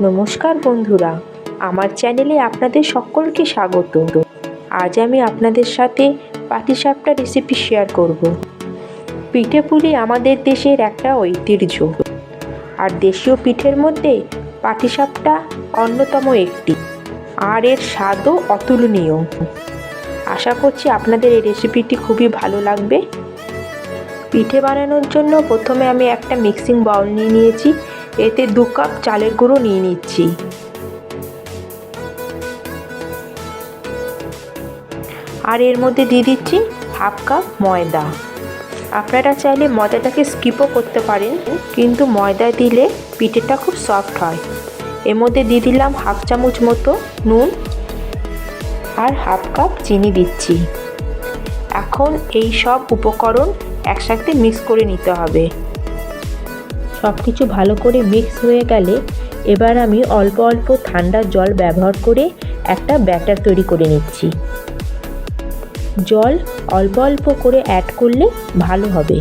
নমস্কার বন্ধুরা, আমার চ্যানেলে আপনাদের সকলকে স্বাগত। আজ আমি আপনাদের সাথে পাটিসাপটা রেসিপি শেয়ার করব। পিঠেপুলি আমাদের দেশের একটা ঐতিহ্য, আর দেশীয় পিঠের মধ্যে পাটিসাপটা অন্যতম একটি, আর এর স্বাদও অতুলনীয়। আশা করছি আপনাদের এই রেসিপিটি খুবই ভালো লাগবে। পিঠে বানানোর জন্য প্রথমে আমি একটা মিক্সিং বাউল নিয়ে নিয়েছি। এতে 2 কাপ চালের গুঁড়ো নিয়ে নিচ্ছি। আর এর মধ্যে দিয়ে দিচ্ছি 1/2 কাপ ময়দা। আপনারা চাইলে ময়দাটাকে স্কিপও করতে পারেন, কিন্তু ময়দা দিলে পিঠেটা খুব সফট হয়। এর মধ্যে দিয়ে দিলাম 1/2 চামচ মতো নুন আর 1/2 কাপ চিনি দিচ্ছি। এখন এই সব উপকরণ একসাথে মিক্স করে নিতে হবে। সব কিছু ভালো করে মিক্স হয়ে গেলে এবার আমি অল্প অল্প ঠান্ডা জল ব্যবহার করে একটা ব্যাটার তৈরি করে নিচ্ছি। জল অল্প অল্প করে অ্যাড করলে ভালো হবে।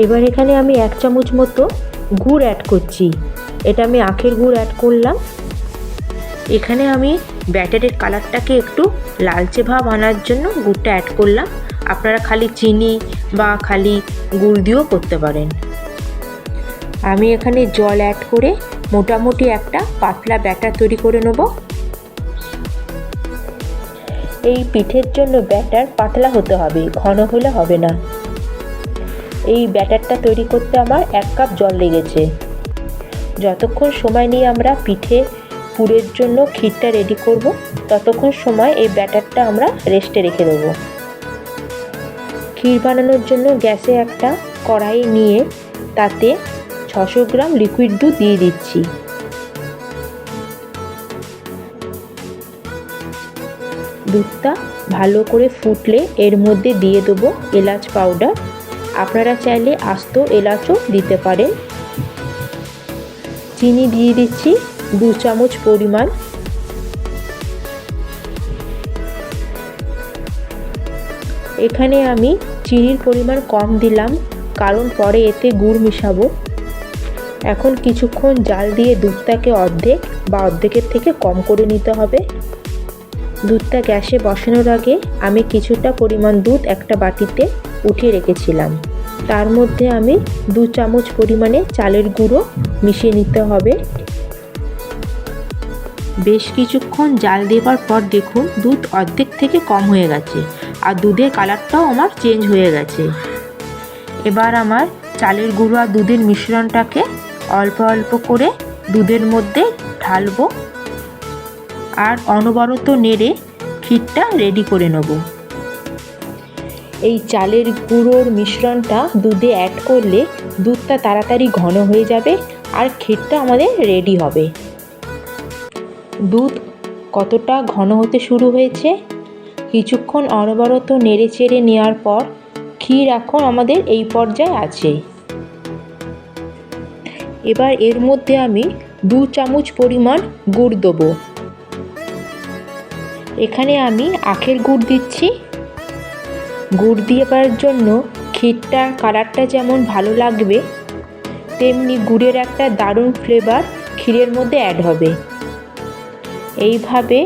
এবার এখানে আমি 1 চামচ মতো গুড় অ্যাড করছি। এটা আমি আখের গুড় অ্যাড করলাম। এখানে আমি ব্যাটারের কালারটাকে একটু লালচে ভাব আনার জন্য গুড়টা অ্যাড করলাম। আপনারা খালি চিনি বা খালি গুড় দিয়েও করতে পারেন। আমি এখানে জল অ্যাড করে মোটামুটি একটা পাতলা ব্যাটার তৈরি করে নেব। এই পিঠের জন্য ব্যাটার পাতলা হতে হবে, ঘন হলে হবে না। এই ব্যাটারটা তৈরি করতে আমার 1 কাপ জল লেগেছে। যতক্ষণ সময় নিয়ে আমরা পিঠে পুরের জন্য ক্ষীরটা রেডি করব, ততক্ষণ সময় এই ব্যাটারটা আমরা রেস্টে রেখে দেবো। ক্ষীর বানানোর জন্য গ্যাসে একটা কড়াই নিয়ে তাতে 600 গ্রাম লিকুইড দুধ দিয়ে দিচ্ছি। দুধটা ভালো করে ফুটলে এর মধ্যে দিয়ে দেবো এলাচ পাউডার। আপনারা চাইলে আস্ত এলাচও দিতে পারেন। চিনি দিয়ে দিচ্ছি 2 চামচ পরিমাণ। এখানে আমি চিনির পরিমাণ কম দিলাম, কারণ পরে এতে গুড় মিশাবো। এখন কিছুক্ষণ জাল দিয়ে দুধটাকে অর্ধেক বা অর্ধেকের থেকে কম করে নিতে হবে। দুধটা গ্যাসে বসানোর আগে আমি কিছুটা পরিমাণ দুধ একটা বাটিতে উঠিয়ে রেখেছিলাম। তার মধ্যে আমি 2 চামচ পরিমাণে চালের গুঁড়ো মিশিয়ে নিতে হবে। বেশ কিছুক্ষণ জাল দেওয়ার পর দেখুন দুধ অর্ধেক থেকে কম হয়ে গেছে, আর দুধের কালারটাও আমার চেঞ্জ হয়ে গেছে। এবার আমার চালের গুঁড়ো আর দুধের মিশ্রণটাকে অল্প অল্প করে দুধের মধ্যে ঢালবো আর অনবরত নেড়ে ক্ষীরটা রেডি করে নেব। এই চালের গুঁড়োর মিশ্রণটা দুধে অ্যাড করলে দুধটা তাড়াতাড়ি ঘন হয়ে যাবে আর ক্ষীরটা আমাদের রেডি হবে। দুধ কতটা ঘন হতে শুরু হয়েছে। কিছুক্ষণ অনবরত নেড়ে চেড়ে নেওয়ার পর ক্ষীর এখন আমাদের এই পর্যায়ে আছে। এবার এর মধ্যে আমি 2 চামচ পরিমাণ গুড় দেবো। এখানে আমি আখের গুড় দিচ্ছি। গুড় দেওয়ার জন্য ক্ষীরটার কালারটা যেমন ভালো লাগবে, তেমনি গুড়ের একটা দারুণ ফ্লেভার ক্ষীরের মধ্যে অ্যাড হবে। এইভাবে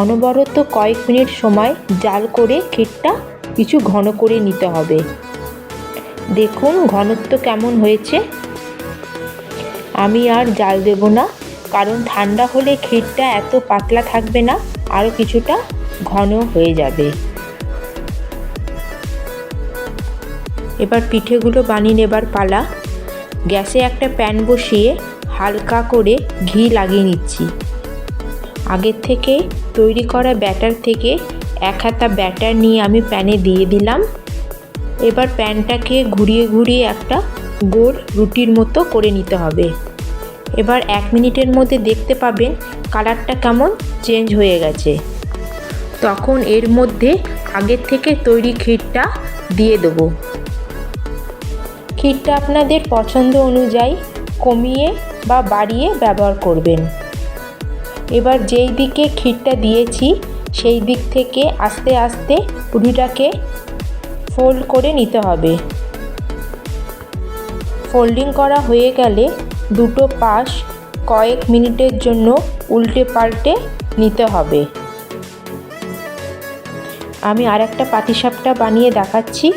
অনবরত কয়েক মিনিট সময় জাল করে ক্ষীরটা কিছু ঘন করে নিতে হবে। দেখুন ঘনত্ব কেমন হয়েছে। আমি আর জাল দেব না, কারণ ঠান্ডা হলে ক্ষীরটা এত পাতলা থাকবে না, আরও কিছুটা ঘন হয়ে যাবে। এবার পিঠেগুলো বানিয়ে নেবার পালা। গ্যাসে একটা প্যান বসিয়ে হালকা করে ঘি লাগিয়ে নিচ্ছি। আগের থেকে তৈরি করা ব্যাটার থেকে 1 হাতা ব্যাটার নিয়ে আমি প্যানে দিয়ে দিলাম। এবার প্যানটাকে ঘুরিয়ে ঘুরিয়ে একটা গোল রুটির মতো করে নিতে হবে। এবার 1 মিনিটের মধ্যে দেখতে পাবেন কালারটা কেমন চেঞ্জ হয়ে গেছে। তখন এর মধ্যে আগের থেকে তৈরি ক্ষীরটা দিয়ে দেবো। ক্ষীরটা আপনাদের পছন্দ অনুযায়ী কমিয়ে বা বাড়িয়ে ব্যবহার করবেন। এবার যেই দিকে ক্ষীরটা দিয়েছি সেই দিক থেকে আস্তে আস্তে রুটিটাকে ফোল্ড করে নিতে হবে। ফোল্ডিং করা হয়ে গেলে দুটো পাশ কয়েক মিনিটের জন্য উল্টে পাল্টে নিতে হবে। আমি আরেকটা পাটিসাপটা বানিয়ে দেখাচ্ছি।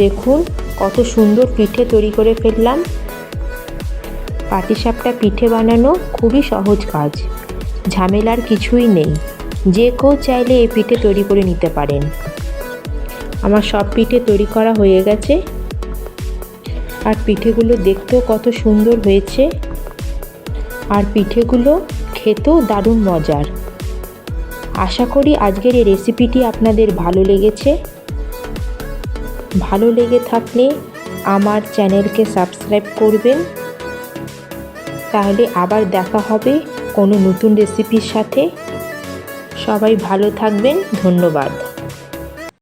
দেখুন কত সুন্দর পিঠে তৈরি করে ফেললাম। পাটিসাপটা পিঠে বানানো খুবই সহজ কাজ, ঝামেলার কিছুই নেই। যে কেউ চাইলে এই পিঠে তৈরি করে নিতে পারেন। আমার সব পিঠে তৈরি করা হয়ে গেছে, আর পিঠেগুলো দেখতেও কত সুন্দর হয়েছে, আর পিঠেগুলো খেতেও দারুণ মজার। আশা করি আজকের এই রেসিপিটি আপনাদের ভালো লেগেছে। ভালো লেগে থাকলে আমার চ্যানেলকে সাবস্ক্রাইব করবেন। তাহলে আবার দেখা হবে কোনো নতুন রেসিপির সাথে। সবাই ভালো থাকবেন। ধন্যবাদ।